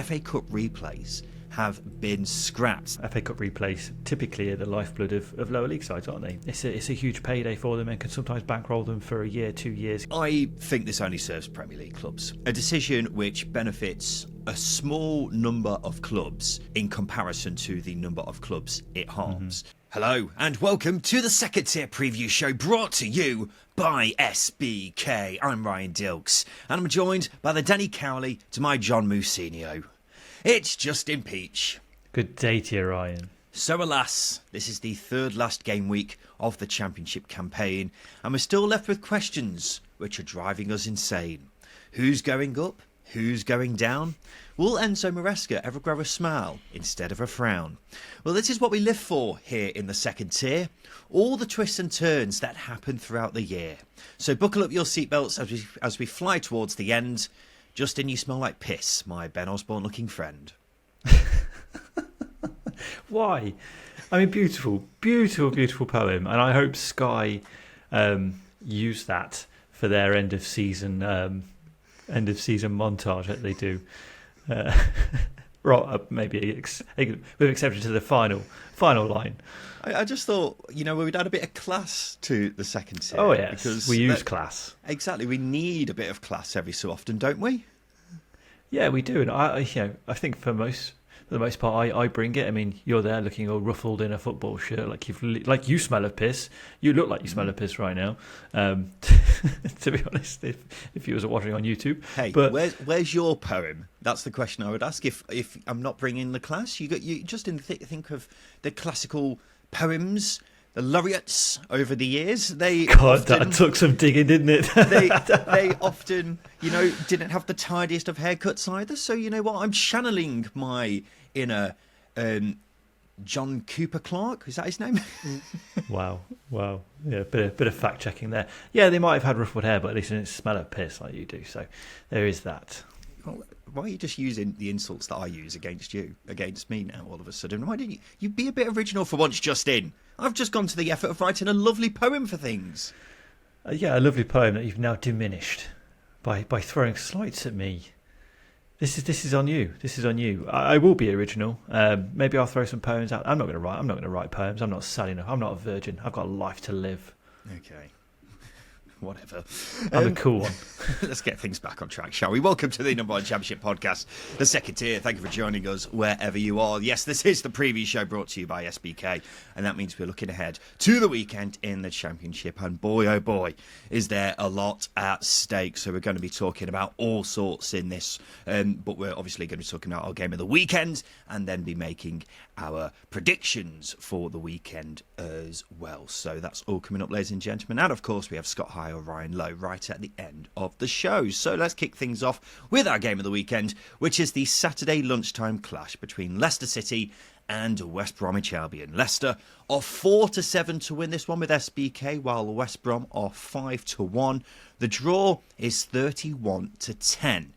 FA Cup replays have been scrapped. FA Cup replays typically are the lifeblood of lower league sides, aren't they? It's a huge payday for them and can sometimes bankroll them for a year, 2 years. I think this only serves Premier League clubs. A decision which benefits a small number of clubs in comparison to the number of clubs it harms. Hello and welcome to the second tier preview show brought to you by SBK. I'm Ryan Dilks and I'm joined by the Danny Cowley to my John Musinho. It's Justin Peach. Good day to you, Ryan. So alas, this is the third last game week of the Championship campaign and we're still left with questions which are driving us insane. Who's going up? Who's going down? Will Enzo Maresca ever grow a smile instead of a frown? Well, this is what we live for here in the second tier. All the twists and turns that happen throughout the year. So buckle up your seatbelts as we fly towards the end. Justin, you smell like piss, my Ben Osborne-looking friend. Why? I mean, beautiful, beautiful, beautiful poem. And I hope Sky use that for their end of season montage that they do. Maybe with exception to the final line. I just thought, we'd add a bit of class to the second tier. Oh, yes, because we use class. Exactly, we need a bit of class every so often, don't we? Yeah, we do, and I think for the most part, I bring it. I mean, you're there looking all ruffled in a football shirt, like you smell of piss. You look like you smell of piss right now. To be honest, if you was watching on YouTube. Hey, but where's your poem? That's the question I would ask. If I'm not bringing the class, you just think of the classical poems, the laureates over the years. That took some digging, didn't it? they often, didn't have the tidiest of haircuts either. So you know what? I'm channeling my inner John Cooper Clarke. Is that his name? Wow. Yeah, bit of fact checking there. Yeah, they might have had ruffled hair, but at least they didn't smell of piss like you do. So there is that. Well, why are you just using the insults that I use against me now all of a sudden? Why didn't you be a bit original for once, Justin? I've just gone to the effort of writing a lovely poem for things. Yeah, a lovely poem that you've now diminished by throwing slights at me. This is on you. This is on you. I will be original. Maybe I'll throw some poems out. I'm not going to write poems. I'm not sad enough. I'm not a virgin. I've got a life to live. Okay. Whatever. I'm the cool one. Let's get things back on track, shall we? Welcome to the Number One Championship podcast, the second tier. Thank you for joining us wherever you are. Yes, this is the preview show brought to you by SBK, and that means we're looking ahead to the weekend in the Championship. And boy, oh boy, is there a lot at stake. So we're going to be talking about all sorts in this, but we're obviously going to be talking about our game of the weekend and then be making our predictions for the weekend as well. So that's all coming up, ladies and gentlemen. And of course, we have Scott High or Ryan Lowe right at the end of the show. So let's kick things off with our game of the weekend, which is the Saturday lunchtime clash between Leicester City and West Bromwich Albion. Leicester are 4-7 to win this one with SBK, while West Brom are 5-1. The draw is 31-10.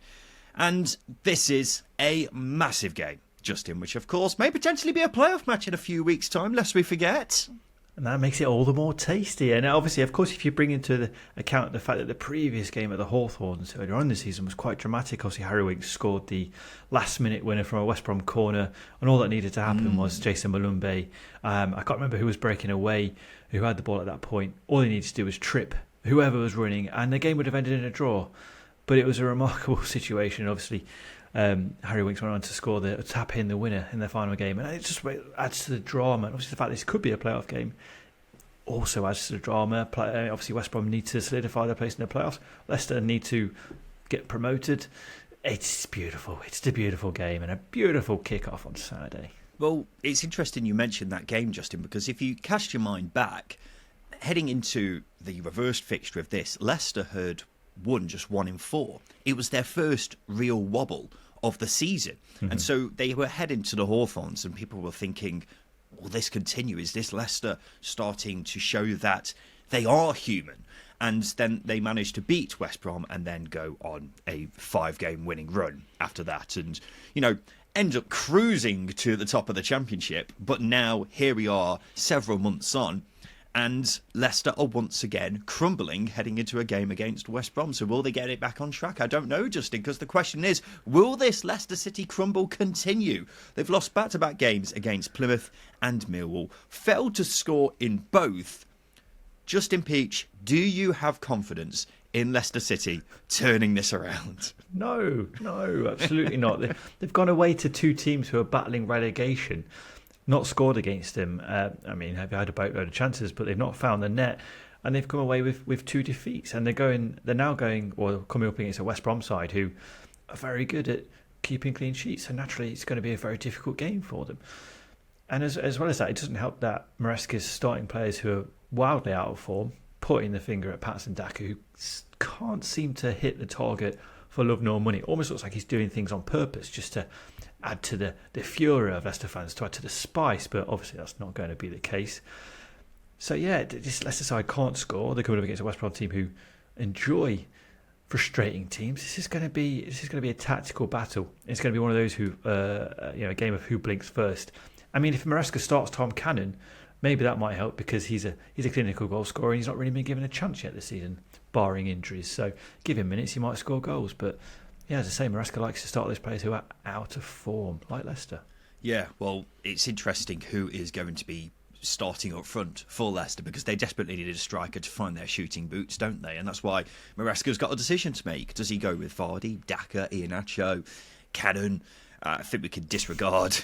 And this is a massive game, Justin, which of course may potentially be a playoff match in a few weeks' time, lest we forget. And that makes it all the more tasty. And obviously, of course, if you bring into the account the fact that the previous game at the Hawthorns earlier on in the season was quite dramatic. Obviously, Harry Winks scored the last-minute winner from a West Brom corner, and all that needed to happen was Jason Malumbe. I can't remember who was breaking away, who had the ball at that point. All he needed to do was trip whoever was running, and the game would have ended in a draw. But it was a remarkable situation, obviously. Harry Winks went on to score the tap in the winner in the final game, and it just adds to the drama. And obviously, the fact this could be a playoff game also adds to the drama. Obviously, West Brom need to solidify their place in the playoffs. Leicester need to get promoted. It's beautiful. It's a beautiful game and a beautiful kick-off on Saturday. Well, it's interesting you mentioned that game, Justin, because if you cast your mind back, heading into the reversed fixture of this, Leicester had won just 1 in 4. It was their first real wobble of the season. And so they were heading to the Hawthorns and people were thinking, will this continue? Is this Leicester starting to show that they are human? And then they managed to beat West Brom and then go on a 5-game winning run after that. And, end up cruising to the top of the Championship. But now here we are several months on. And Leicester are once again crumbling heading into a game against West Brom. So will they get it back on track? I don't know, Justin, because the question is, will this Leicester City crumble continue? They've lost back-to-back games against Plymouth and Millwall, failed to score in both. Justin Peach, do you have confidence in Leicester City turning this around? No, absolutely not. They've gone away to two teams who are battling relegation, not scored against them. They've had a boatload of chances, but they've not found the net, and they've come away with two defeats. And they're now coming up against a West Brom side who are very good at keeping clean sheets, and naturally it's going to be a very difficult game for them. And as well as that, it doesn't help that Maresca's starting players who are wildly out of form, pointing the finger at Patson Daka, who can't seem to hit the target for love nor money. Almost looks like he's doing things on purpose just to add to the fury of Leicester fans, to add to the spice, but obviously that's not going to be the case. So yeah, this Leicester side can't score. They're coming up against a West Brom team who enjoy frustrating teams. This is going to be a tactical battle. It's going to be one of those a game of who blinks first. I mean, if Maresca starts Tom Cannon, maybe that might help, because he's a clinical goal scorer and he's not really been given a chance yet this season, barring injuries. So give him minutes, he might score goals. But yeah, as I say, Maresca likes to start those players who are out of form, like Leicester. Yeah, well, it's interesting who is going to be starting up front for Leicester, because they desperately needed a striker to find their shooting boots, don't they? And that's why Maresca's got a decision to make. Does he go with Vardy, Daka, Iheanacho, Cannon? I think we can disregard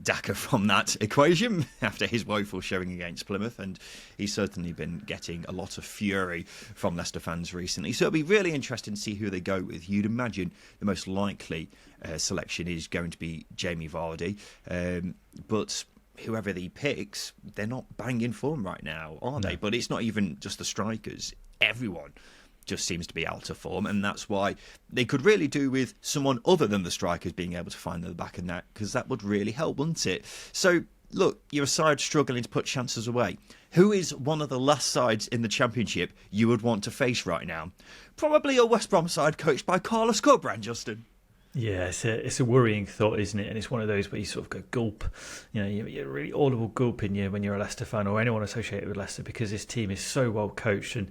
Daka from that equation after his woeful showing against Plymouth, and he's certainly been getting a lot of fury from Leicester fans recently. So it'll be really interesting to see who they go with. You'd imagine the most likely selection is going to be Jamie Vardy, but whoever he picks, they're not banging form right now, are they? But it's not even just the strikers. Everyone just seems to be out of form, and that's why they could really do with someone other than the strikers being able to find the back of net, because that would really help, wouldn't it? So look, you're a side struggling to put chances away. Who is one of the last sides in the Championship you would want to face right now? Probably a West Brom side coached by Carlos Corberan, Justin. Yeah, it's a worrying thought, isn't it? And it's one of those where you sort of go gulp. You know, you're really audible gulp in you when you're a Leicester fan or anyone associated with Leicester, because this team is so well coached. And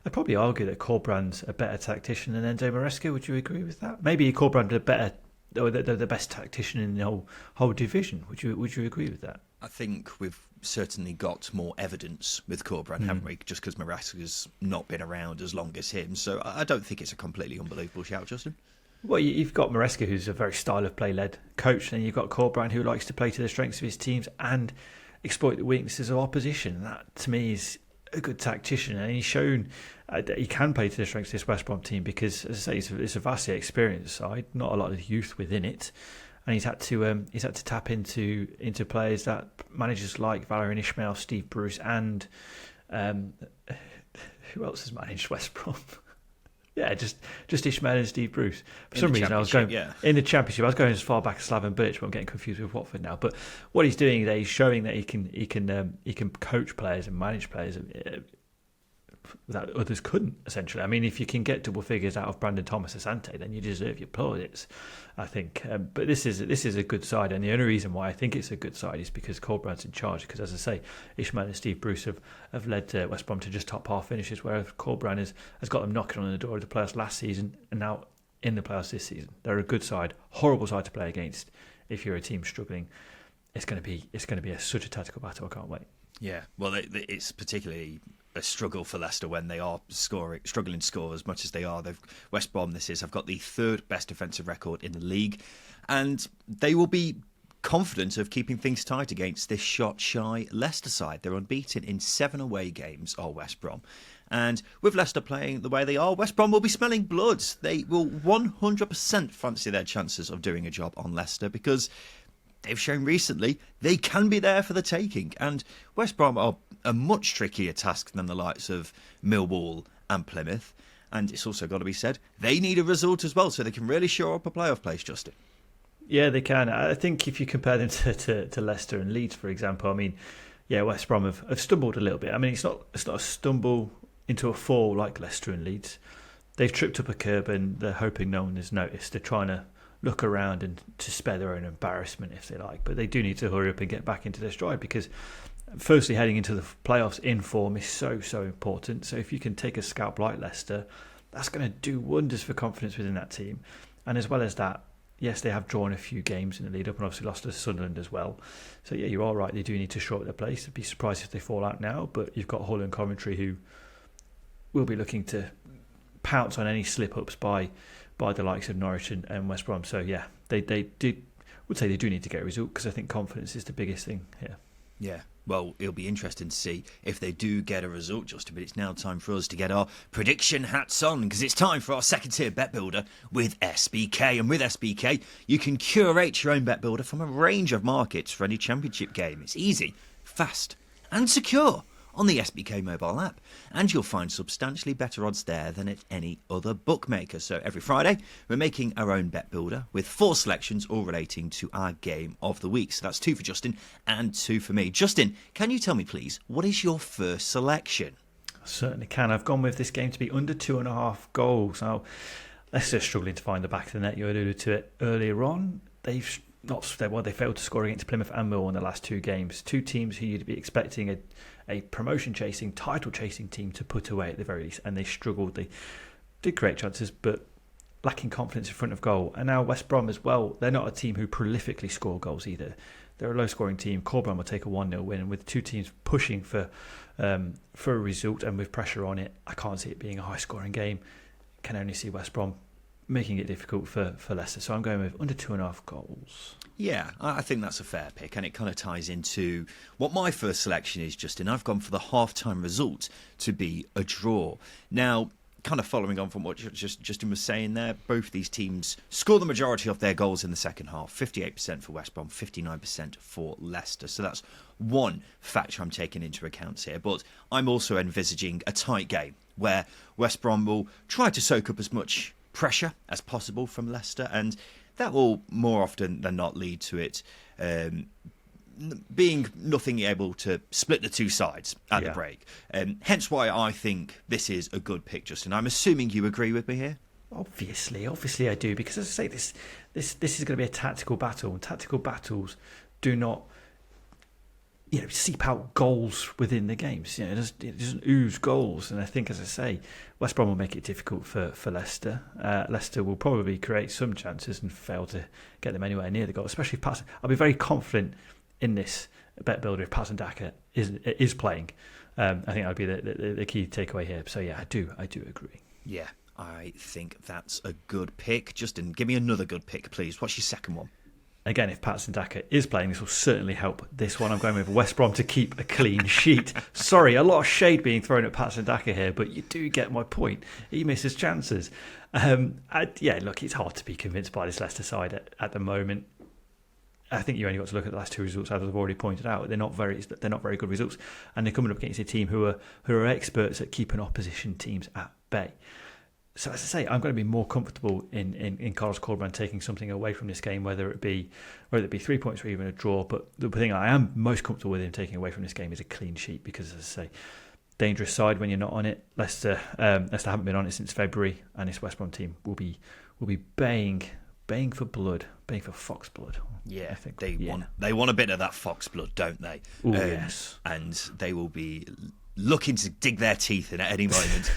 I'd probably argue that Corberan's a better tactician than Enzo Maresca. Would you agree with that? Maybe Corberan's the best tactician in the whole division. Would you agree with that? I think we've certainly got more evidence with Corberan, haven't we? Just because Maresca's not been around as long as him. So I don't think it's a completely unbelievable shout, Justin. Well, you've got Maresca, who's a very style of play led coach, and you've got Corberan, who likes to play to the strengths of his teams and exploit the weaknesses of opposition. That, to me, is a good tactician, and he's shown that he can play to the strengths of this West Brom team, because, as I say, it's a vastly experienced side, not a lot of youth within it, and he's had to tap into players that managers like Valérien Ismaël, Steve Bruce, and who else has managed West Brom? Yeah, just Ismaël and Steve Bruce. For some reason, I was going in the Championship. I was going as far back as Slaven Bilic, but I'm getting confused with Watford now. But what he's doing there, he's showing that he can coach players and manage players that others couldn't. Essentially, I mean, if you can get double figures out of Brandon Thomas Asante, then you deserve your plaudits, I think. But this is a good side, and the only reason why I think it's a good side is because Corberan's in charge. Because, as I say, Ismaël and Steve Bruce have led West Brom to just top half finishes, whereas Corberan has got them knocking on the door of the playoffs last season and now in the playoffs this season. They're a good side, horrible side to play against in if you're a team struggling. It's going to be such a tactical battle. I can't wait. Yeah, well, it's particularly a struggle for Leicester when they are struggling to score as much as they are. West Brom, have got the third best defensive record in the league, and they will be confident of keeping things tight against this shot-shy Leicester side. They're unbeaten in 7 away games, are West Brom. And with Leicester playing the way they are, West Brom will be smelling blood. They will 100% fancy their chances of doing a job on Leicester, because they've shown recently they can be there for the taking. And West Brom are a much trickier task than the likes of Millwall and Plymouth. And it's also got to be said, they need a result as well, so they can really shore up a playoff place, Justin. Yeah, they can. I think if you compare them to Leicester and Leeds, for example, I mean, yeah, West Brom have stumbled a little bit. I mean, it's not a stumble into a fall like Leicester and Leeds. They've tripped up a curb and they're hoping no one has noticed. They're trying to look around and to spare their own embarrassment, if they like. But they do need to hurry up and get back into their stride, because firstly, heading into the playoffs in form is so important. So if you can take a scalp like Leicester, that's going to do wonders for confidence within that team. And as well as that, yes, they have drawn a few games in the lead up and obviously lost to Sunderland as well. So yeah, you're all right. They do need to shore up their place. I'd be surprised if they fall out now. But you've got Hull and Coventry who will be looking to pounce on any slip-ups by the likes of Norwich and West Brom. So yeah, they would say they do need to get a result because I think confidence is the biggest thing here. Yeah, well, it'll be interesting to see if they do get a result, Justin, but it's now time for us to get our prediction hats on because it's time for our second tier bet builder with SBK. And with SBK, you can curate your own bet builder from a range of markets for any championship game. It's easy, fast and secure on the SBK mobile app, and you'll find substantially better odds there than at any other bookmaker. So every Friday, we're making our own bet builder with 4 selections all relating to our game of the week. So that's 2 for Justin and 2 for me. Justin, can you tell me, please, what is your first selection? I certainly can. I've gone with this game to be under 2.5 goals. Now, Leicester struggling to find the back of the net. You alluded to it earlier on. They failed to score against Plymouth and Millwall in the last 2 games. 2 teams who you'd be expecting a promotion-chasing, title-chasing team to put away at the very least, and they struggled. They did create chances, but lacking confidence in front of goal. And now West Brom as well, they're not a team who prolifically score goals either. They're a low-scoring team. Corberan will take a 1-0 win, and with 2 teams pushing for a result and with pressure on it, I can't see it being a high-scoring game. Can only see West Brom making it difficult for Leicester. So I'm going with under 2.5 goals. Yeah, I think that's a fair pick, and it kind of ties into what my first selection is, Justin. I've gone for the half-time result to be a draw. Now, kind of following on from what Justin was saying there, both these teams score the majority of their goals in the second half. 58% for West Brom, 59% for Leicester. So that's one factor I'm taking into account here. But I'm also envisaging a tight game where West Brom will try to soak up as much pressure as possible from Leicester, and that will more often than not lead to it being nothing able to split the 2 sides at the break. Hence why I think this is a good pick, Justin. I'm assuming you agree with me here? Obviously I do, because as I say, this is going to be a tactical battle, and tactical battles do not seep out goals within the games. It doesn't ooze goals, and I think, as I say, West Brom will make it difficult for Leicester. Leicester will probably create some chances and fail to get them anywhere near the goal, especially if Patson. I'll be very confident in this bet builder if Patson Daka is playing. I think that would be the key takeaway here. So yeah, I do agree. Yeah, I think that's a good pick. Justin, give me another good pick, please. What's your second one? Again, if Patson Daka is playing, this will certainly help this one. I'm going with West Brom to keep a clean sheet. Sorry, a lot of shade being thrown at Patson Daka here, but you do get my point. He misses chances. Look, it's hard to be convinced by this Leicester side at the moment. I think you only got to look at the last 2 results, as I've already pointed out. They're not very good results, and they're coming up against a team who are experts at keeping opposition teams at bay. So as I say, I'm going to be more comfortable in Carlos Corberan taking something away from this game, whether it be 3 points or even a draw. But the thing I am most comfortable with him taking away from this game is a clean sheet, because, as I say, dangerous side when you're not on it. Leicester haven't been on it since February, and this West Brom team will be baying for blood, baying for fox blood. Yeah, I think they want a bit of that fox blood, don't they? Ooh, yes, and they will be looking to dig their teeth in at any moment.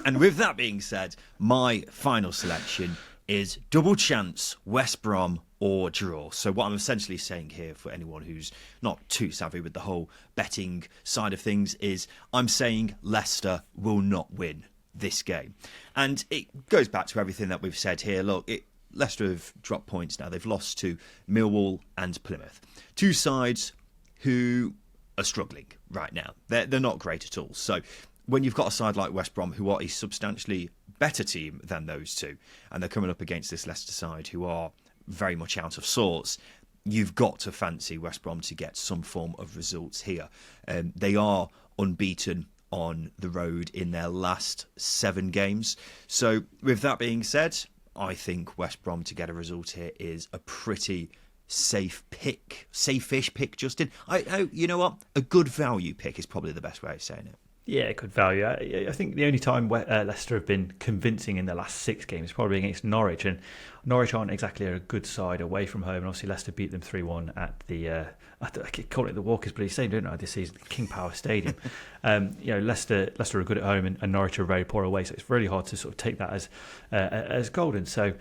And with that being said, my final selection is double chance, West Brom or draw. So what I'm essentially saying here, for anyone who's not too savvy with the whole betting side of things, is I'm saying Leicester will not win this game. And it goes back to everything that we've said here. Look, Leicester have dropped points now. They've lost to Millwall and Plymouth. 2 sides who are struggling right now. They're not great at all. So when you've got a side like West Brom, who are a substantially better team than those 2, and they're coming up against this Leicester side who are very much out of sorts, you've got to fancy West Brom to get some form of results here. They are unbeaten on the road in their last 7 games. So with that being said, I think West Brom to get a result here is a pretty safe-ish pick, Justin. You know what? A good value pick is probably the best way of saying it. Yeah, good value. I think the only time Leicester have been convincing in the last 6 games is probably against Norwich, and Norwich aren't exactly a good side away from home. And obviously, Leicester beat them 3-1 at the I call it the Walkers Bloody Stadium, don't I? This season, King Power Stadium. Leicester are good at home, and Norwich are very poor away. So it's really hard to sort of take that as golden. So.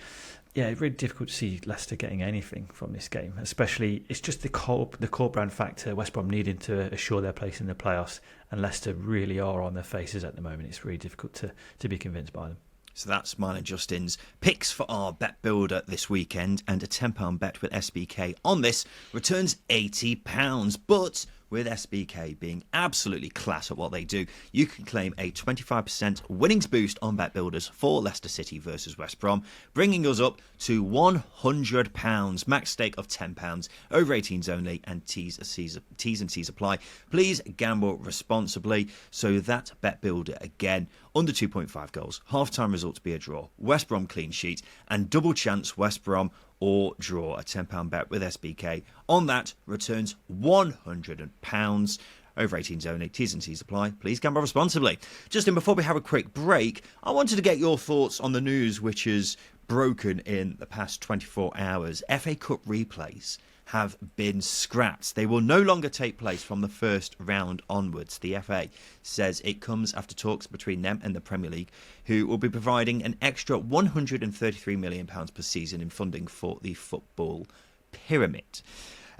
Yeah, it's really difficult to see Leicester getting anything from this game, especially it's just the Corberan factor, West Brom needing to assure their place in the playoffs, and Leicester really are on their faces at the moment. It's really difficult to be convinced by them. So that's mine and Justin's picks for our bet builder this weekend, and a £10 bet with SBK on this returns £80. But with SBK being absolutely class at what they do, you can claim a 25% winnings boost on bet builders for Leicester City versus West Brom, bringing us up to £100. Max stake of £10, over 18s only, and T's and C's apply. Please gamble responsibly. So that bet builder again, under 2.5 goals, half-time result to be a draw, West Brom clean sheet, and double chance West Brom or draw. A £10 bet with SBK on that returns £100. Over 18s only. T's and C's apply. Please gamble responsibly. Justin, before we have a quick break, I wanted to get your thoughts on the news which has broken in the past 24 hours. FA Cup replays have been scrapped. They will no longer take place from the first round onwards. The FA says it comes after talks between them and the Premier League, who will be providing an extra £133 million per season in funding for the football pyramid.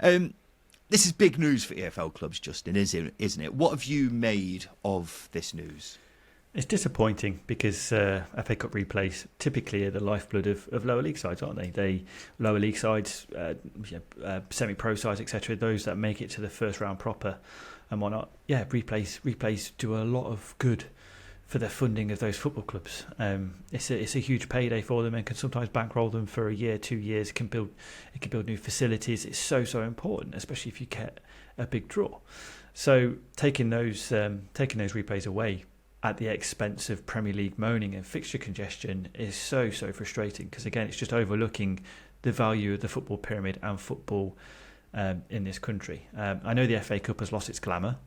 This is big news for EFL clubs, Justin, isn't it? What have you made of this news? It's disappointing because FA Cup replays typically are the lifeblood of lower league sides, aren't they? Lower league sides, semi-pro sides, etc. Those that make it to the first round proper and whatnot. Yeah, replays do a lot of good for the funding of those football clubs. It's a huge payday for them and can sometimes bankroll them for a year, 2 years. It can build new facilities. It's so important, especially if you get a big draw. So taking those replays away at the expense of Premier League moaning and fixture congestion is so frustrating, because again it's just overlooking the value of the football pyramid and football in this country. I know the FA Cup has lost its glamour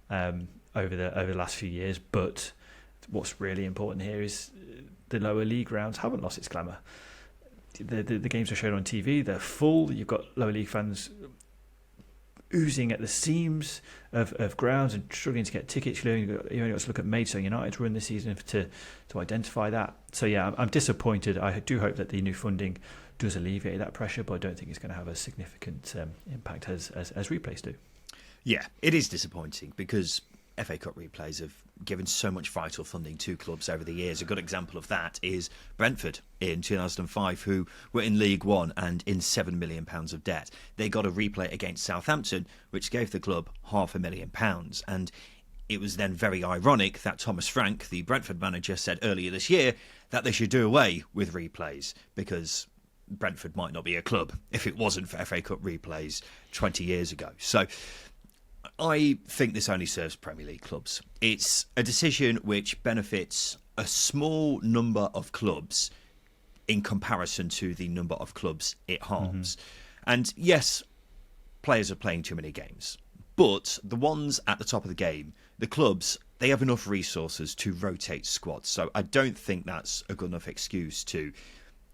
over the last few years, but what's really important here is the lower league rounds haven't lost its glamour. The games are shown on TV, they're full. You've got lower league fans oozing at the seams of grounds and struggling to get tickets. You only got to look at Maidstone United's run this season to identify that. So yeah, I'm disappointed. I do hope that the new funding does alleviate that pressure, but I don't think it's going to have a significant impact as replays do. Yeah, it is disappointing because FA Cup replays have given so much vital funding to clubs over the years. A good example of that is Brentford in 2005, who were in League One and in £7 million of debt. They got a replay against Southampton, which gave the club £500,000. And it was then very ironic that Thomas Frank, the Brentford manager, said earlier this year that they should do away with replays because Brentford might not be a club if it wasn't for FA Cup replays 20 years ago. So I think this only serves Premier League clubs. It's a decision which benefits a small number of clubs in comparison to the number of clubs it harms. Mm-hmm. And yes, players are playing too many games, but the ones at the top of the game, the clubs, they have enough resources to rotate squads. So I don't think that's a good enough excuse to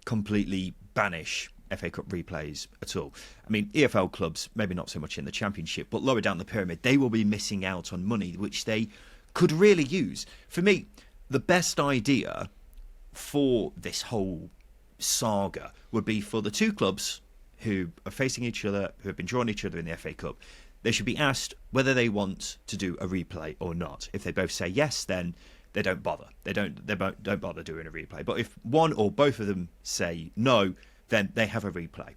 completely banish FA Cup replays at all. I mean, EFL clubs, maybe not so much in the Championship, but lower down the pyramid, they will be missing out on money which they could really use. For me, the best idea for this whole saga would be for the two clubs who are facing each other, who have been drawing each other in the FA Cup, they should be asked whether they want to do a replay or not. If they both say yes, then they don't bother. They don't bother doing a replay. But if one or both of them say no, then they have a replay.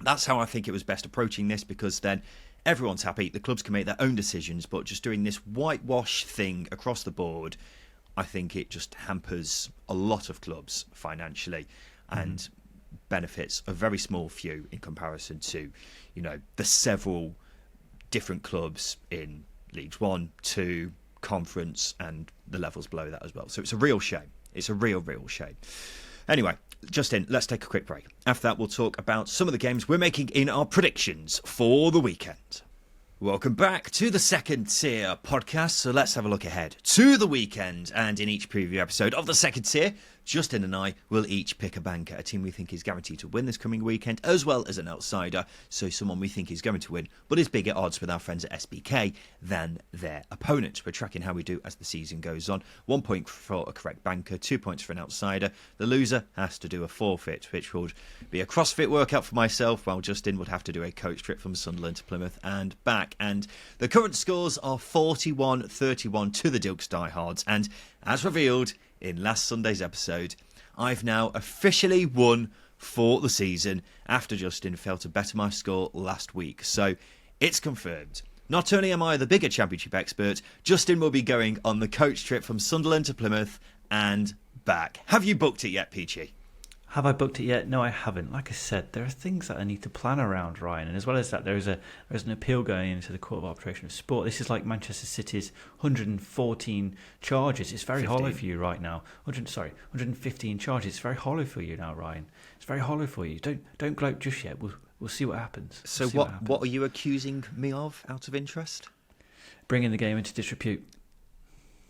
That's how I think it was best approaching this, because then everyone's happy. The clubs can make their own decisions, but just doing this whitewash thing across the board, I think it just hampers a lot of clubs financially and benefits a very small few in comparison to, the several different clubs in Leagues 1, 2, Conference and the levels below that as well. So it's a real shame. It's a real shame. Anyway, Justin, let's take a quick break. After that, we'll talk about some of the games we're making in our predictions for the weekend. Welcome back to the Second Tier podcast. So let's have a look ahead to the weekend. And in each preview episode of the Second Tier, Justin and I will each pick a banker, a team we think is guaranteed to win this coming weekend, as well as an outsider, so someone we think is going to win, but is bigger odds with our friends at SBK than their opponent. We're tracking how we do as the season goes on. 1 point for a correct banker, 2 points for an outsider. The loser has to do a forfeit, which would be a CrossFit workout for myself, while Justin would have to do a coach trip from Sunderland to Plymouth and back. And the current scores are 41-31 to the Dilks Diehards, and as revealed in last Sunday's episode, I've now officially won for the season after Justin failed to better my score last week. So it's confirmed. Not only am I the bigger championship expert, Justin will be going on the coach trip from Sunderland to Plymouth and back. Have you booked it yet, Peachy? Have I booked it yet? No, I haven't. Like I said, there are things that I need to plan around, Ryan. And as well as that, there's an appeal going into the Court of Arbitration of Sport. This is like Manchester City's 114 charges. It's very 15. hollow for you right now. 115 charges. It's very hollow for you now, Ryan. It's very hollow for you. Don't gloat just yet. We'll see what happens. So what are you accusing me of, out of interest? Bringing the game into disrepute.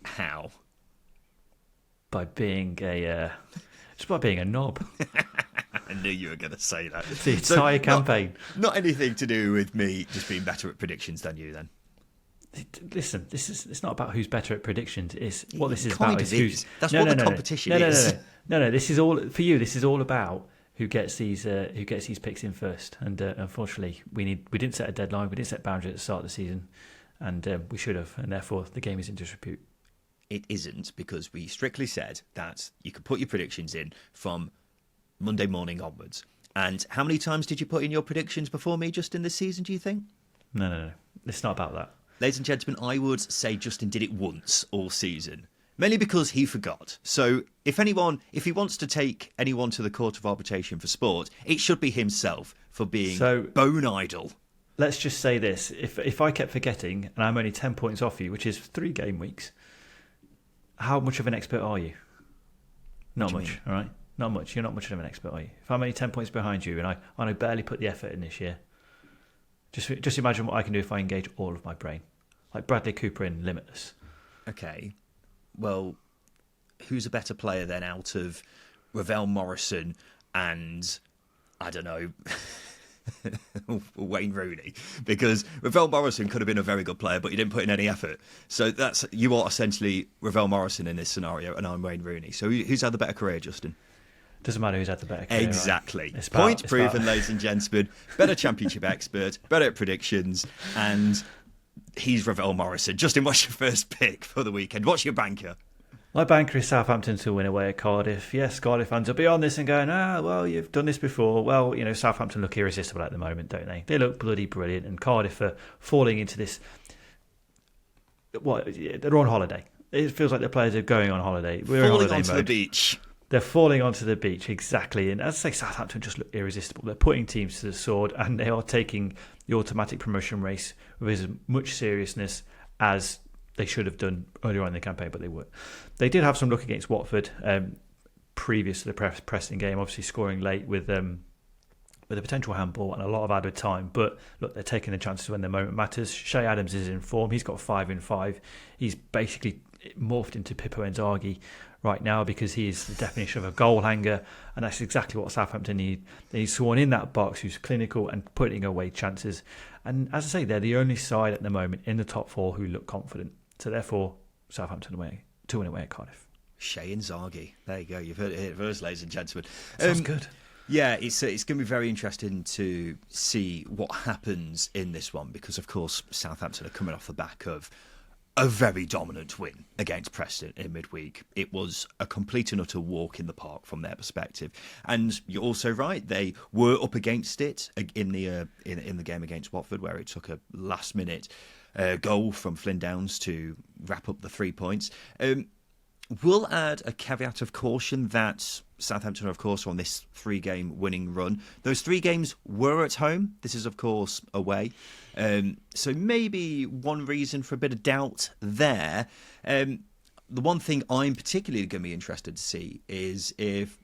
How? By being just by being a knob. I knew you were going to say that. The entire campaign. Not anything to do with me just being better at predictions than you, then. Listen, it's not about who's better at predictions. It's what this is Kind about. of is. That's what the competition is. No. This is all for you. This is all about who gets these picks in first. And unfortunately, we didn't set a deadline. We didn't set boundaries at the start of the season, and we should have. And therefore, the game is in disrepute. It isn't, because we strictly said that you could put your predictions in from Monday morning onwards. And how many times did you put in your predictions before me just in this season, do you think? No. It's not about that. Ladies and gentlemen, I would say Justin did it once all season, mainly because he forgot. So if he wants to take anyone to the Court of Arbitration for Sport, it should be himself for being bone idle. Let's just say this. If I kept forgetting and I'm only 10 points off you, which is 3 game weeks, how much of an expert are you? Not much, all right? Not much. You're not much of an expert, are you? If I'm only 10 points behind you and I barely put the effort in this year, just imagine what I can do if I engage all of my brain. Like Bradley Cooper in Limitless. Okay. Well, who's a better player then out of Ravel Morrison and, I don't know, Wayne Rooney? Because Ravel Morrison could have been a very good player, but he didn't put in any effort. So you are essentially Ravel Morrison in this scenario, and I'm Wayne Rooney. So who's had the better career, Justin? Doesn't matter who's had the better career. Exactly. Right? Point proven, ladies and gentlemen. Better championship expert, better at predictions, and he's Ravel Morrison. Justin, what's your first pick for the weekend? What's your banker? My banker is Southampton to win away at Cardiff. Yes, Cardiff fans will be on this and going, well, you've done this before. Well, Southampton look irresistible at the moment, don't they? They look bloody brilliant, and Cardiff are falling into this. They're on holiday. It feels like the players are going on holiday. We're falling in holiday onto mode. The beach. They're falling onto the beach, exactly. And as I say, Southampton just look irresistible. They're putting teams to the sword, and they are taking the automatic promotion race with as much seriousness as they should have done earlier on in the campaign, but they weren't. They did have some luck against Watford previous to the Preston game, obviously scoring late with a potential handball and a lot of added time. But look, they're taking the chances when the moment matters. Shea Adams is in form. He's got 5 in 5. He's basically morphed into Pippo Inzaghi right now, because he is the definition of a goal hanger, and that's exactly what Southampton need. They need someone in that box who's clinical and putting away chances. And as I say, they're the only side at the moment in the top 4 who look confident. So therefore, Southampton to win away at Cardiff. Shea Inzaghi. There you go. You've heard it here first, ladies and gentlemen. Sounds good. Yeah, it's going to be very interesting to see what happens in this one, because, of course, Southampton are coming off the back of a very dominant win against Preston in midweek. It was a complete and utter walk in the park from their perspective. And you're also right, they were up against it in the game against Watford, where it took a last-minute goal from Flynn Downs to wrap up the 3 points. We'll add a caveat of caution that Southampton are, of course, on this 3-game winning run. Those 3 games were at home. This is, of course, away. So maybe one reason for a bit of doubt there. The one thing I'm particularly going to be interested to see is if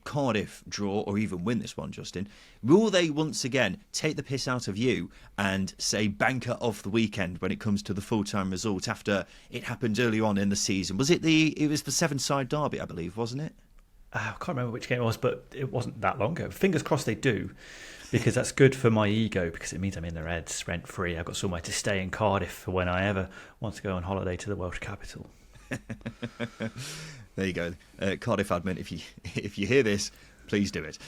Cardiff draw or even win this one, Justin, will they once again take the piss out of you and say banker of the weekend when it comes to the full-time result after it happened early on in the season? Was it was the seven-side derby, I believe, wasn't it? I can't remember which game it was, but it wasn't that long ago. Fingers crossed they do, because that's good for my ego, because it means I'm in the Reds rent-free. I've got somewhere to stay in Cardiff for when I ever want to go on holiday to the Welsh capital. There you go. Cardiff admin, if you hear this, please do it.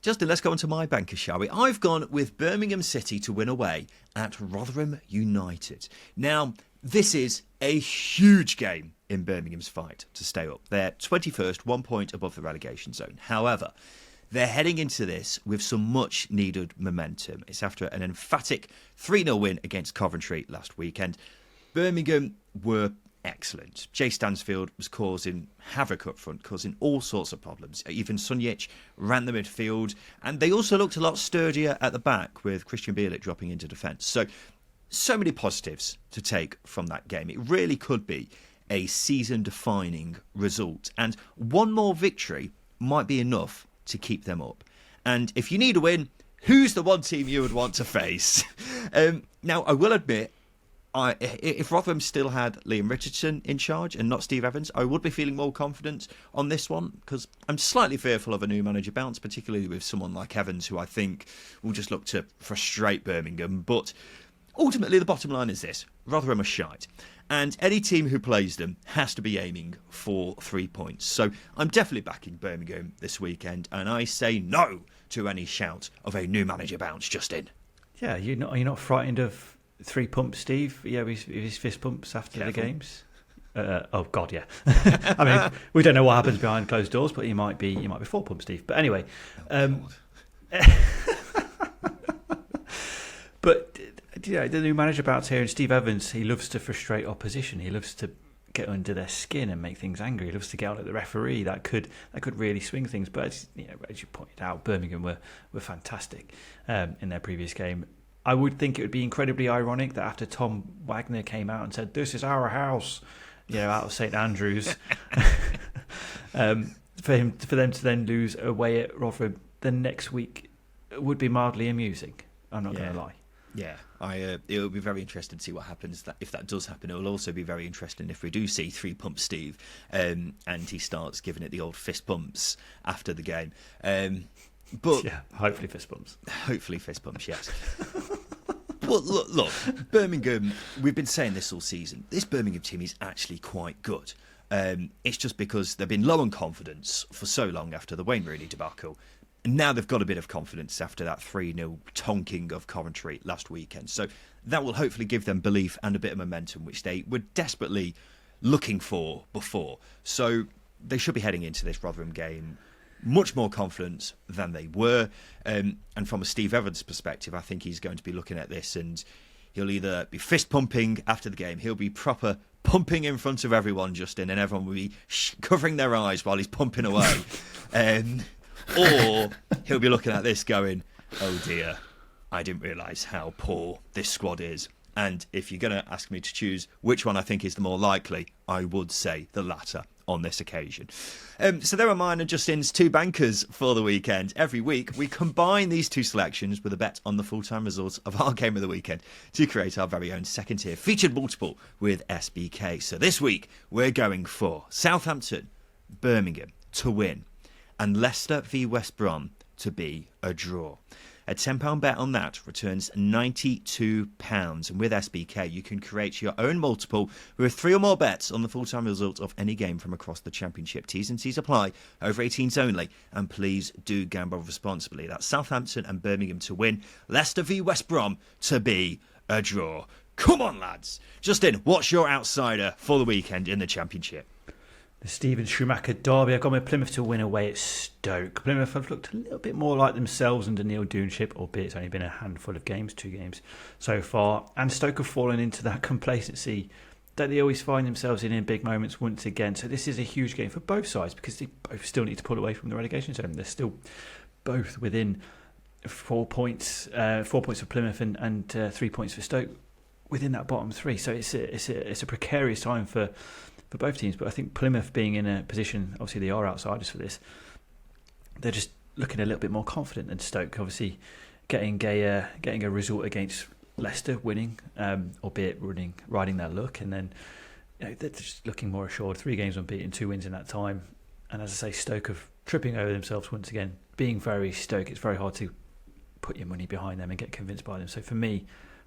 Justin, let's go on to my banker, shall we? I've gone with Birmingham City to win away at Rotherham United. Now, this is a huge game in Birmingham's fight to stay up. They're 21st, 1 point above the relegation zone. However, they're heading into this with some much needed momentum. It's after an emphatic 3-0 win against Coventry last weekend. Birmingham were excellent. Jay Stansfield was causing havoc up front, causing all sorts of problems. Even Sunjic ran the midfield, and they also looked a lot sturdier at the back with Christian Bielik dropping into defence. So many positives to take from that game. It really could be a season-defining result, and one more victory might be enough to keep them up. And if you need a win, who's the one team you would want to face? Now, I will admit, if Rotherham still had Liam Richardson in charge and not Steve Evans, I would be feeling more confident on this one, because I'm slightly fearful of a new manager bounce, particularly with someone like Evans, who I think will just look to frustrate Birmingham. But ultimately, the bottom line is this: Rotherham are shite, and any team who plays them has to be aiming for 3 points. So I'm definitely backing Birmingham this weekend, and I say no to any shout of a new manager bounce, Justin. Yeah, you're not frightened of 3 pumps, Steve? Yeah, his fist pumps after Careful. the games. Oh God, yeah. I mean, we don't know what happens behind closed doors, but he might be 4 pumps, Steve. But anyway, but the new manager bounce here, and Steve Evans, he loves to frustrate opposition. He loves to get under their skin and make things angry. He loves to get out at the referee. That could really swing things. But as you pointed out, Birmingham were fantastic in their previous game. I would think it would be incredibly ironic that after Tom Wagner came out and said, "This is our house," out of St Andrews, for them to then lose away at Rotherham the next week would be mildly amusing. I'm not going to lie. Yeah, it will be very interesting to see what happens if that does happen. It will also be very interesting if we do see 3 pump Steve and he starts giving it the old fist bumps after the game. But yeah, hopefully fist bumps. Hopefully fist bumps, yes. But look, Birmingham, we've been saying this all season. This Birmingham team is actually quite good. It's just because they've been low on confidence for so long after the Wayne Rooney debacle. And now they've got a bit of confidence after that 3-0 tonking of Coventry last weekend. So that will hopefully give them belief and a bit of momentum, which they were desperately looking for before. So they should be heading into this Rotherham game much more confident than they were. And from a Steve Evans perspective, I think he's going to be looking at this and he'll either be fist pumping after the game, he'll be proper pumping in front of everyone, Justin, and everyone will be covering their eyes while he's pumping away. Or he'll be looking at this going, "Oh dear, I didn't realise how poor this squad is." And if you're going to ask me to choose which one I think is the more likely, I would say the latter on this occasion. So there are mine and Justin's 2 bankers for the weekend. Every week we combine these 2 selections with a bet on the full-time results of our game of the weekend to create our very own second tier featured multiple with SBK. So this week we're going for Southampton, Birmingham to win, and Leicester v West Brom to be a draw. A £10 bet on that returns £92. And with SBK, you can create your own multiple with 3 or more bets on the full-time result of any game from across the Championship. T's and C's apply, over 18s only. And please do gamble responsibly. That's Southampton and Birmingham to win, Leicester v West Brom to be a draw. Come on, lads. Justin, what's your outsider for the weekend in the Championship? The Steven Schumacher derby. I've gone with Plymouth to win away at Stoke. Plymouth have looked a little bit more like themselves under Neil Doonship, albeit it's only been a handful of games, 2 games so far. And Stoke have fallen into that complacency that they always find themselves in big moments once again. So this is a huge game for both sides because they both still need to pull away from the relegation zone. They're still both within 4 points, 4 points for Plymouth and 3 points for Stoke within that bottom 3. So it's a precarious time for both teams, but I think Plymouth being in a position, obviously they are outsiders for this, they're just looking a little bit more confident than Stoke. Obviously, getting a result against Leicester, winning, albeit riding their luck, and then they're just looking more assured. 3 games unbeaten, 2 wins in that time, and as I say, Stoke have tripping over themselves once again. Being very Stoke, it's very hard to put your money behind them and get convinced by them. So for me,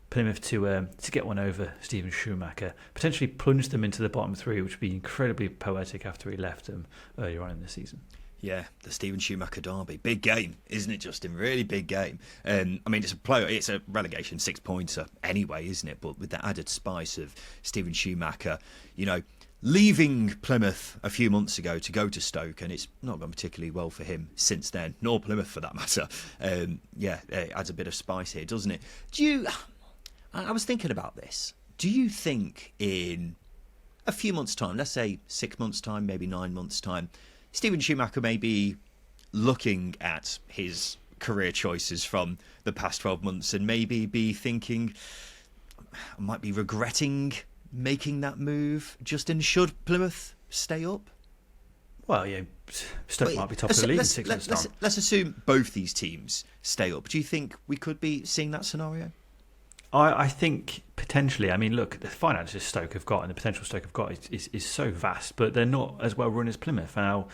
Plymouth to get one over Steven Schumacher, potentially plunge them into the bottom 3, which would be incredibly poetic after he left them earlier on in the season. Yeah, the Steven Schumacher derby. Big game, isn't it, Justin? Really big game. I mean, it's a relegation 6-pointer anyway, isn't it? But with the added spice of Steven Schumacher, leaving Plymouth a few months ago to go to Stoke, and it's not gone particularly well for him since then, nor Plymouth for that matter. It adds a bit of spice here, doesn't it? I was thinking about this. Do you think in a few months' time, let's say 6 months' time, maybe 9 months' time, Steven Schumacher may be looking at his career choices from the past 12 months and maybe be thinking, might be regretting making that move? Justin, should Plymouth stay up? Well, yeah, Stoke might be top of the league in 6 months' time. Let's assume both these teams stay up. Do you think we could be seeing that scenario? I think potentially. I mean, look, the finances Stoke have got and the potential Stoke have got is so vast, but they're not as well run as Plymouth. Now,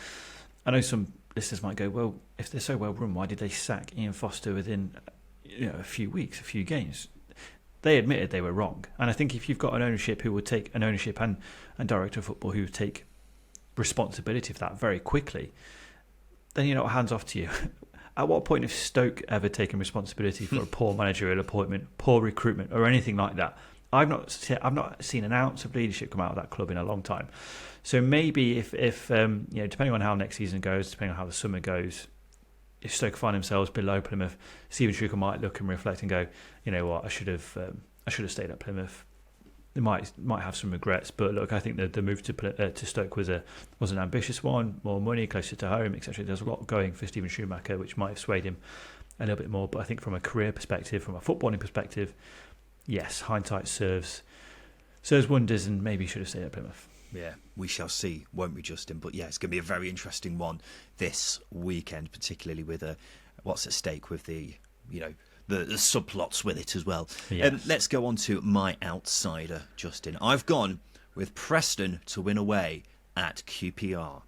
I know some listeners might go, well, if they're so well run, why did they sack Ian Foster within a few weeks, a few games? They admitted they were wrong. And I think if you've got an ownership who would take an ownership and director of football who would take responsibility for that very quickly, then hands off to you. At what point have Stoke ever taken responsibility for a poor managerial appointment, poor recruitment, or anything like that? I've not seen an ounce of leadership come out of that club in a long time. So maybe if depending on how next season goes, depending on how the summer goes, if Stoke find themselves below Plymouth, Steven Schumacher might look and reflect and go, you know what, I should have stayed at Plymouth. They might have some regrets, but look, I think the move to Stoke was an ambitious one, more money, closer to home, etc. There's a lot going for Steven Schumacher, which might have swayed him a little bit more. But I think from a career perspective, from a footballing perspective, yes, hindsight serves wonders, and maybe he should have stayed at Plymouth. Yeah, we shall see, won't we, Justin? But yeah, it's going to be a very interesting one this weekend, particularly with what's at stake with the subplots with it as well. Yes. Let's go on to my outsider, Justin. I've gone with Preston to win away at QPR.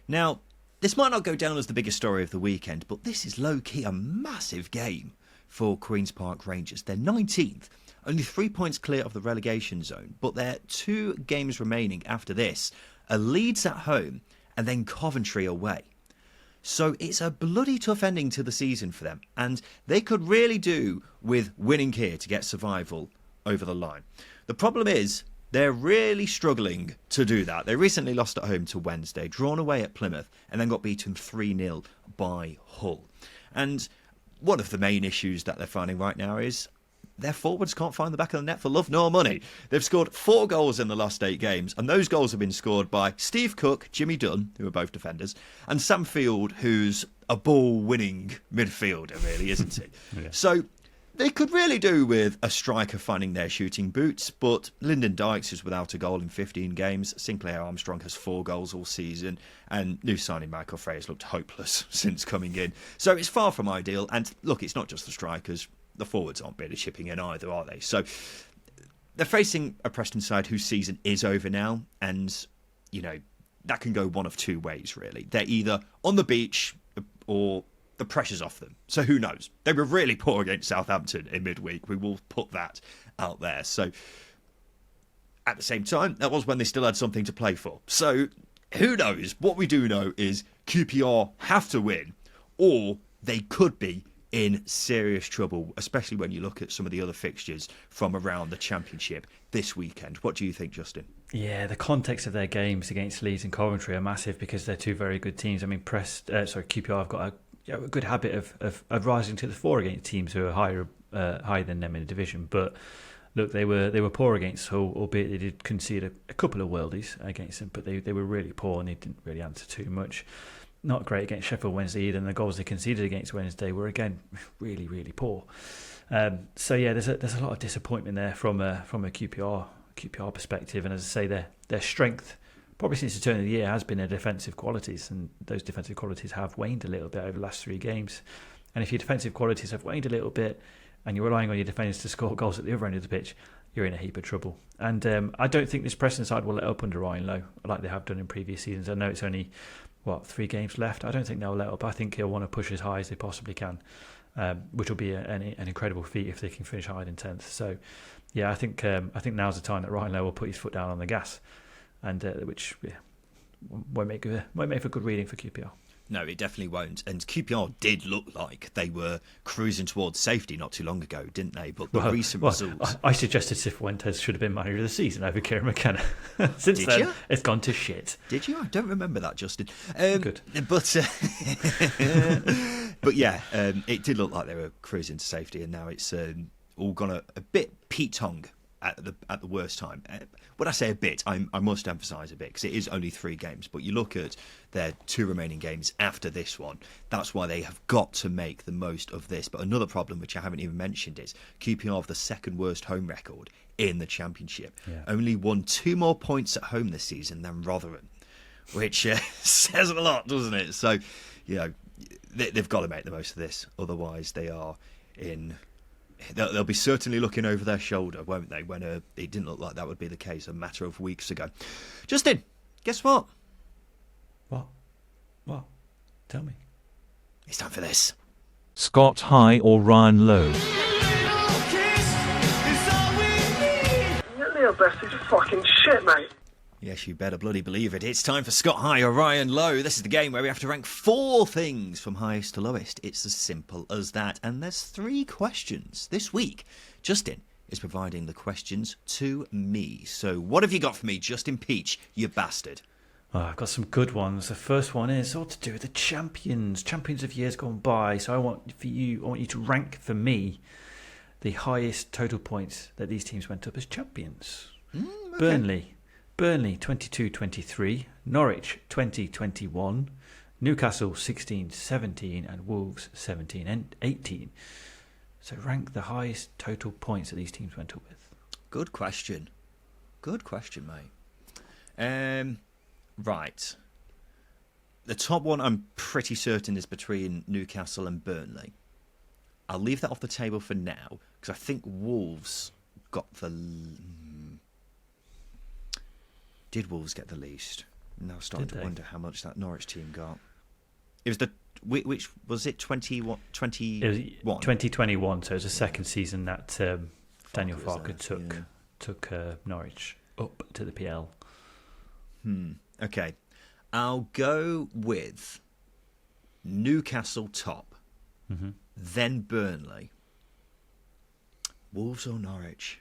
Now, this might not go down as the biggest story of the weekend, but this is low-key a massive game for Queen's Park Rangers. They're 19th, only 3 points clear of the relegation zone, but they're 2 games remaining after this. Leeds at home and then Coventry away. So it's a bloody tough ending to the season for them, and they could really do with winning here to get survival over the line. The problem is they're really struggling to do that. They recently lost at home to Wednesday, drawn away at Plymouth, and then got beaten 3-0 by Hull. And one of the main issues that they're finding right now is their forwards can't find the back of the net for love nor money. They've scored 4 goals in the last 8 games, and those goals have been scored by Steve Cook, Jimmy Dunn, who are both defenders, and Sam Field, who's a ball-winning midfielder, really, isn't he? Yeah. So they could really do with a striker finding their shooting boots, but Lyndon Dykes is without a goal in 15 games. Sinclair Armstrong has 4 goals all season, and new signing Michael Frey has looked hopeless since coming in. So it's far from ideal, and look, it's not just the strikers. The forwards aren't really chipping in either, are they? So they're facing a Preston side whose season is over now, and, that can go one of 2 ways, really. They're either on the beach or the pressure's off them. So who knows? They were really poor against Southampton in midweek. We will put that out there. So at the same time, that was when they still had something to play for. So who knows? What we do know is QPR have to win, or they could be in serious trouble, especially when you look at some of the other fixtures from around the Championship this weekend. What do you think, Justin? Yeah, the context of their games against Leeds and Coventry are massive because they're 2 very good teams. I mean, QPR have got a good habit of rising to the fore against teams who are higher than them in the division. But look, they were poor against Hull, albeit they did concede a couple of worldies against them, but they were really poor and they didn't really answer too much. Not great against Sheffield Wednesday either, and the goals they conceded against Wednesday were again really, really poor. So yeah, there's a lot of disappointment there from a QPR perspective, and as I say, their strength probably since the turn of the year, has been their defensive qualities, and those defensive qualities have waned a little bit over the last 3 games. And if your defensive qualities have waned a little bit, and you're relying on your defenders to score goals at the other end of the pitch, you're in a heap of trouble. And I don't think this Preston side will let up under Ryan Lowe, like they have done in previous seasons. I know it's only, 3 games left. I don't think they'll let up. I think he'll want to push as high as they possibly can, which will be an incredible feat if they can finish higher than 10th. So, yeah, I think now's the time that Ryan Lowe will put his foot down on the gas, and which won't make for good reading for QPR. No, it definitely won't. And QPR did look like they were cruising towards safety not too long ago, didn't they? But the recent results... I suggested Cifuentes should have been manager of the season over Kieran McKenna. Since did then, you? It's gone to shit. Did you? I don't remember that, Justin. Good. But, but yeah, it did look like they were cruising to safety, and now it's all gone a bit Pete Tong at the worst time. When I say a bit, I must emphasise a bit, because it is only 3 games. But you look at their 2 remaining games after this one, that's why they have got to make the most of this. But another problem, which I haven't even mentioned, is QPR have the 2nd worst home record in the Championship. Yeah. Only won 2 more points at home this season than Rotherham, which says a lot, doesn't it? So, they've got to make the most of this. Otherwise, they are in... They'll be certainly looking over their shoulder, won't they, when it didn't look like that would be the case a matter of weeks ago. Justin, guess what? What? Tell me. It's time for this. Scott High or Ryan Lowe? Your little best is fucking shit, mate. Yes, you better bloody believe it. It's time for Scott High or Ryan Lowe. This is the game where we have to rank 4 things from highest to lowest. It's as simple as that. And there's 3 questions. This week, Justin is providing the questions to me. So what have you got for me, Justin Peach, you bastard? Oh, I've got some good ones. The first one is all to do with the champions of years gone by. So I want you to rank for me the highest total points that these teams went up as champions. Okay. Burnley 22-23, Norwich 20-21, Newcastle 16-17, and Wolves 17-18. So rank the highest total points that these teams went up with. Good question, mate. Right. The top one I'm pretty certain is between Newcastle and Burnley. I'll leave that off the table for now, because I think Wolves got the... Did Wolves get the least? Now starting to wonder how much that Norwich team got. It was which was it? 21. It was 2021. So it was the second season that Daniel Farke took Norwich up to the PL. Okay, I'll go with Newcastle top, then Burnley, Wolves or Norwich.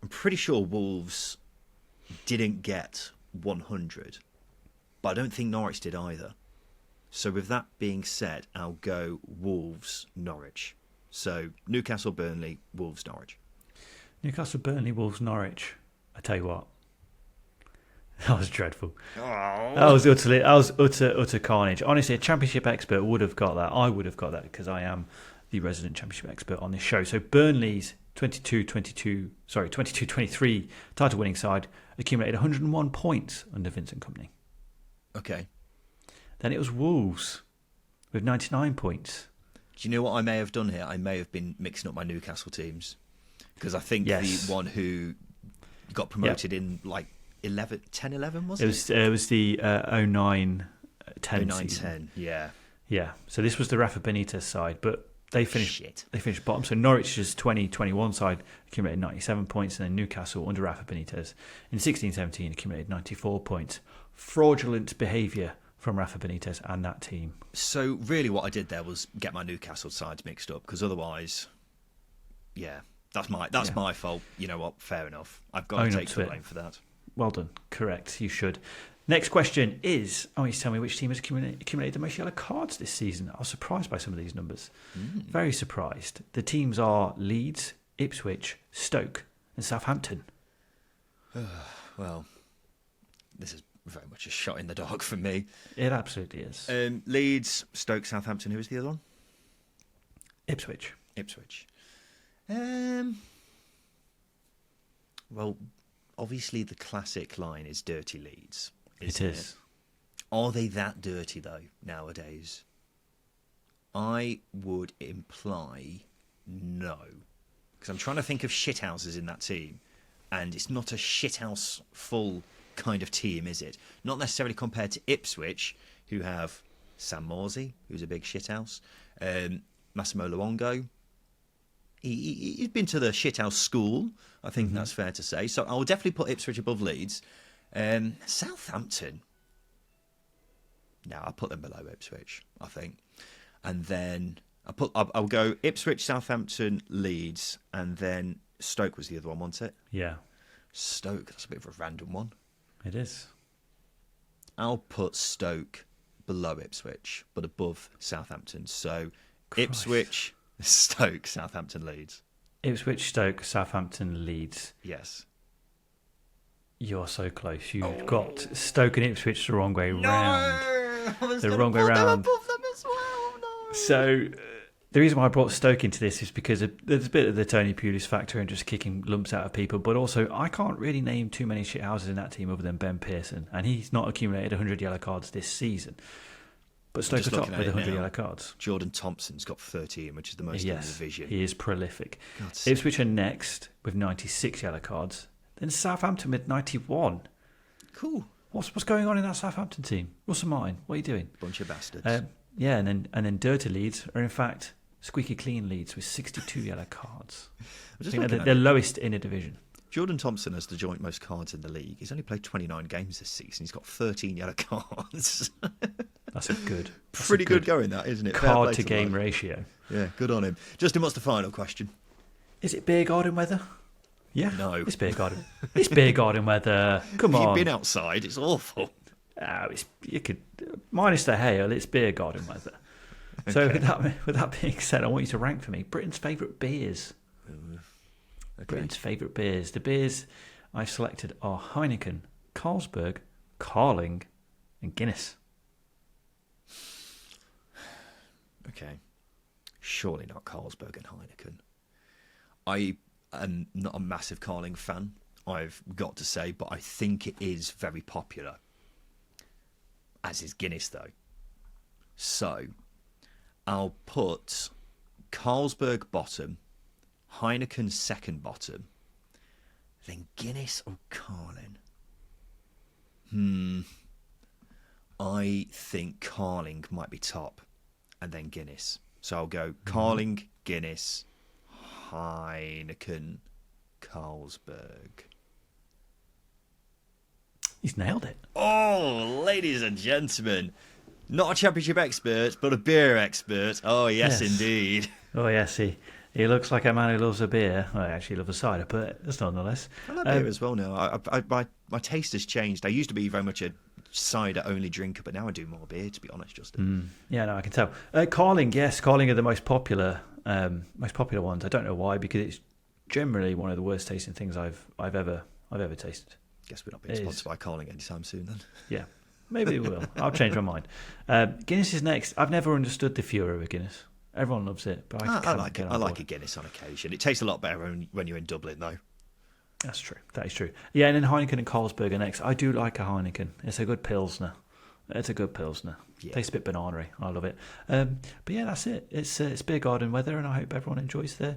I'm pretty sure Wolves didn't get 100, but I don't think Norwich did either. So with that being said, I'll go Wolves, Norwich. So Newcastle, Burnley, Wolves, Norwich. Newcastle, Burnley, Wolves, Norwich. I tell you what, that was dreadful. Oh. That was utter carnage. Honestly, a championship expert would have got that. I would have got that because I am the resident championship expert on this show. So Burnley's 22-23 title winning side accumulated 101 points under Vincent Kompany. Okay. Then it was Wolves with 99 points. Do you know what I may have done here? I may have been mixing up my Newcastle teams, because I think the one who got promoted in like 10-11 was it? It was the 09-10 09-10, yeah. Yeah. So this was the Rafa Benitez side, but They finished bottom. So Norwich's 2021 side accumulated 97 points, and then Newcastle under Rafa Benitez in 16-17 accumulated 94 points. Fraudulent behaviour from Rafa Benitez and that team. So really what I did there was get my Newcastle sides mixed up, because otherwise, that's my fault. You know what? Fair enough. I've got to take the blame for that. Well done. Correct. You should. Next question is, I want you to tell me which team has accumulated the most yellow cards this season. I was surprised by some of these numbers. Very surprised. The teams are Leeds, Ipswich, Stoke and Southampton. Well, this is very much a shot in the dark for me. It absolutely is. Leeds, Stoke, Southampton. Who was the other one? Ipswich. Well, obviously the classic line is dirty Leeds. It is. Are they that dirty, though, nowadays? I would imply no. Because I'm trying to think of shithouses in that team, and it's not a shithouse full kind of team, is it? Not necessarily compared to Ipswich, who have Sam Morsey, who's a big shithouse, Massimo Luongo. He's been to the shithouse school, I think that's fair to say. So I'll definitely put Ipswich above Leeds. Southampton. No, I'll put them below Ipswich, I think. And then I'll go Ipswich, Southampton, Leeds, and then Stoke was the other one, wasn't it? Yeah. Stoke, that's a bit of a random one. It is. I'll put Stoke below Ipswich, but above Southampton. So Christ. Ipswich, Stoke, Southampton, Leeds. Ipswich, Stoke, Southampton, Leeds. Yes. You're so close. You've got Stoke and Ipswich the wrong way round. The wrong way round. Above them as well. No. So the reason why I brought Stoke into this is because there's a bit of the Tony Pulis factor and just kicking lumps out of people, but also I can't really name too many shithouses in that team other than Ben Pearson, and he's not accumulated 100 yellow cards this season. But Stoke are top with 100 yellow cards. Jordan Thompson's got 13, which is the most in the division. He is prolific. God's Ipswich are next with 96 yellow cards. Then Southampton with 91. Cool. What's going on in that Southampton team? Russell Martin, what are you doing? Bunch of bastards. Yeah, and then dirty Leeds are in fact squeaky clean Leeds with 62 yellow cards. I think they're lowest in a division. Jordan Thompson has the joint most cards in the league. He's only played 29 games this season. He's got 13 yellow cards. That's a good. Pretty good going, that, isn't it? Card to game ratio. Yeah, good on him. Justin, what's the final question? Is it beer garden weather? Yeah. No. It's beer garden. It's beer garden weather. Come on. You've been outside. It's awful. You could minus the hail. It's beer garden weather. Okay. So with that being said, I want you to rank for me Britain's favourite beers. Okay. Britain's favourite beers. The beers I've selected are Heineken, Carlsberg, Carling, and Guinness. Okay. Surely not Carlsberg and Heineken. I am not a massive Carling fan, I've got to say, but I think it is very popular. As is Guinness, though. So, I'll put Carlsberg bottom, Heineken second bottom, then Guinness or Carling. I think Carling might be top, and then Guinness. So I'll go Carling, Guinness, Heineken, Carlsberg. He's nailed it. Oh, ladies and gentlemen, not a championship expert, but a beer expert. Oh, yes. Indeed. Oh, yes, he looks like a man who loves a beer. Well, I actually love a cider, but that's nonetheless. I love beer as well now. My taste has changed. I used to be very much a cider-only drinker, but now I do more beer, to be honest, Justin. Yeah, no, I can tell. Carling, yes, Carling are the most popular ones. I don't know why, because it's generally one of the worst tasting things I've ever tasted. Guess we're not being sponsored by Carling anytime soon, then. Yeah, maybe we will. I'll change my mind. Guinness is next. I've never understood the furor of Guinness. Everyone loves it, but I like it. I like a Guinness on occasion. It tastes a lot better when you're in Dublin, though. That's true. That is true. Yeah, and then Heineken and Carlsberg are next. I do like a Heineken. It's a good Pilsner. Yeah. Tastes a bit banana-y. I love it. But yeah, that's it. It's beer garden weather, and I hope everyone enjoys their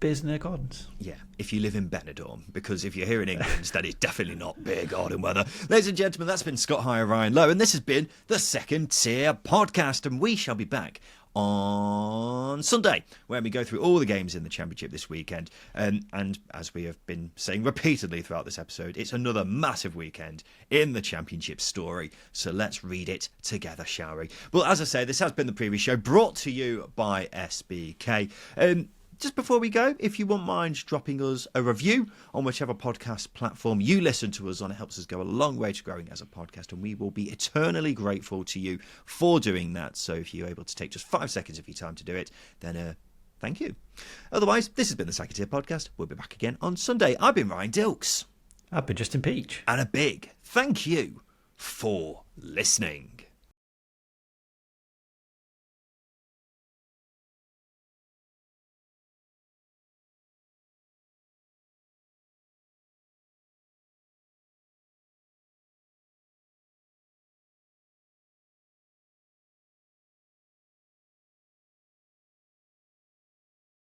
beers in their gardens. Yeah, if you live in Benidorm, because if you're here in England, that is definitely not beer garden weather. Ladies and gentlemen, that's been Scott High, Ryan Lowe, and this has been the Second Tier Podcast, and we shall be back on Sunday, where we go through all the games in the Championship this weekend. And as we have been saying repeatedly throughout this episode, it's another massive weekend in the Championship story. So let's read it together, shall we? Well, as I say, this has been the previous show brought to you by SBK. Just before we go, if you wouldn't mind dropping us a review on whichever podcast platform you listen to us on, it helps us go a long way to growing as a podcast, and we will be eternally grateful to you for doing that. So if you're able to take just 5 seconds of your time to do it, then thank you. Otherwise, this has been the Second Tier Podcast. We'll be back again on Sunday. I've been Ryan Dilks. I've been Justin Peach. And a big thank you for listening.